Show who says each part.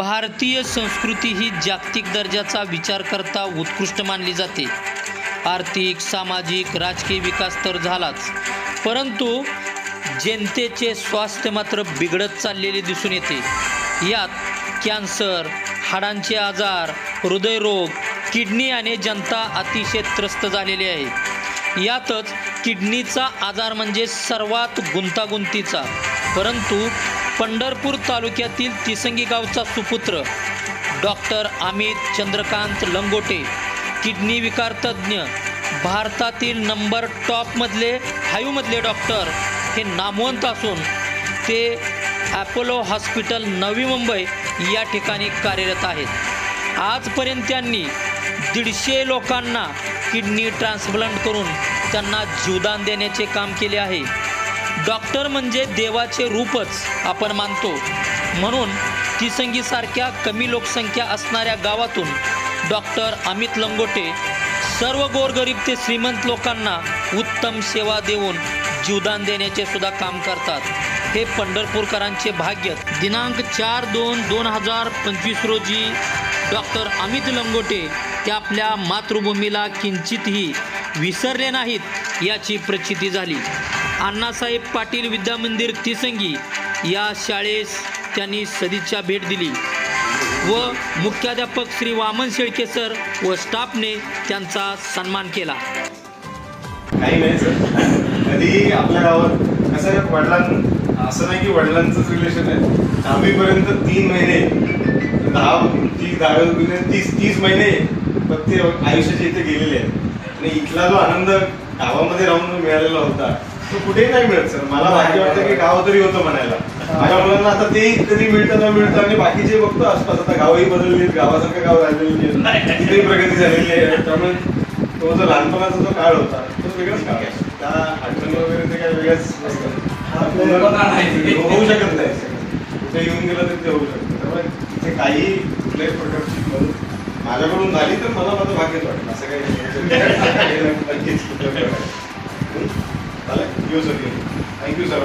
Speaker 1: भारतीय संस्कृती ही जागतिक दर्जाचा विचार करता उत्कृष्ट मानली जाते। आर्थिक, सामाजिक, राजकीय विकास तर झालाच, परंतु जनतेचे स्वास्थ्य मात्र बिघडत चाललेले दिसून येते। यात कॅन्सर, हाडांचे आजार, हृदयरोग, किडनी आणि जनता अतिशय त्रस्त झालेली आहे। यातच किडनीचा आजार म्हणजे सर्वात गुंतागुंतीचा। परंतु पंढरपूर तालुक्यातील तिसंगी गावचा सुपुत्र डॉक्टर अमित चंद्रकांत लंगोटे, किडनी विकार तज्ज्ञ, भारतातील नंबर टॉपमधले 5 मधले डॉक्टर हे नामवंत असून ते अपोलो हॉस्पिटल नवी मुंबई या ठिकाणी कार्यरत आहेत। आजपर्यंत त्यांनी 150 लोकांना किडनी ट्रान्सप्लांट करून त्यांना जीवदान देण्याचे काम केले आहे। डॉक्टर म्हणजे देवाचे रूपच आपण मानतो, म्हणून तिसंगीसारख्या कमी लोकसंख्या असणाऱ्या गावातून डॉक्टर अमित लंगोटे सर्व गोरगरीब ते श्रीमंत लोकांना उत्तम सेवा देऊन जीवदान देण्याचे सुद्धा काम करतात। हे पंढरपूरकरांचे भाग्य। दिनांक 4/2/2025 रोजी डॉक्टर अमित लंगोटे ते आपल्या मातृभूमीला किंचितही विसरले नाहीत याची प्रचिती झाली। अण्णासाहेब पाटील विद्यामंदिर तिसंगी या शाळेस त्यांनी सदिच्छा भेट दिली व मुख्याध्यापक श्री वामन शेळके सर व स्टाफने त्यांचा सन्मान केला।
Speaker 2: काही नाही सर, कधी आपल्या गावात कसं वडिलांना असं नाही की वडिलांचंच रिलेशन आहे। 10वीपर्यंत 3 महिने 30 महिने फक्त आयुष्याचे इथे गेलेले आहेत आणि इथला जो आनंद गावामध्ये राहून मिळालेला होता तो कुठेही नाही मिळत सर। मला भाग्य वाटतं की गाव तरी होतं म्हणायला। माझ्या मुलांना आता ते कधी मिळतं न मिळतं आणि बाकीचे बघतो आसपास आता गावही बदलली, गावासारखं गाव राहिलेली आहे, तिथेही प्रगती झालेली आहे। त्यामुळे तो जो लहानपणाचा जो काळ होता तो वेगळाच काळ आहे। त्या आठवणी वगैरे ते काय वेगळ्याच होऊ शकत नाही। कुठे येऊन गेलं तर ते होऊ शकतं। त्यामुळे तिथे काही कुठल्याही प्रकारची मदत माझ्याकडून झाली तर मला माझं भाग्यच वाटेल, असं काही नक्कीच कुठल्या प्रकारे। Thank you sir.